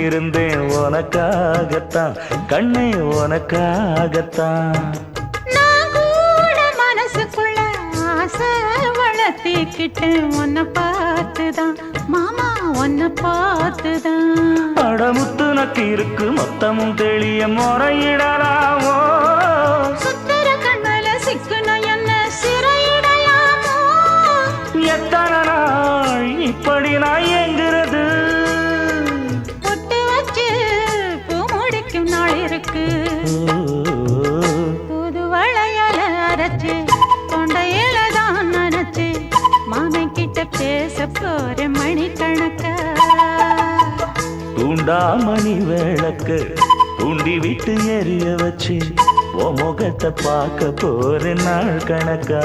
இருந்தேன் உனக்காகத்தான் கண்ணே உனக்காகத்தான். நான் கூட மனசுக்குள்ள ஆசை வளர்த்திக்கிட்டேன் உன்னை பார்த்துதான் மாமா உன்னை பார்த்துதான். அடமுத்து நக்கு இருக்கு மொத்தமும் தெளிய முறையிடலாமோ சுத்தர கண்மல சிக்கன என்ன சிறையிடையாமோ. எத்தனை நாள் இப்படி நான் எங்கிறது பொட்டு வச்சு பூ முடிக்கும் நாள் இருக்கு. புது வளையல அரைச்சு தொண்டையில தான் நினைச்சு மாமன் கிட்ட பேச போற மணிக்கணக்கா. தூண்டாமணி விளக்கு தூண்டி விட்டு எரிய வச்சு உன் முகத்தை பார்க்க போற நாள் கணக்கா.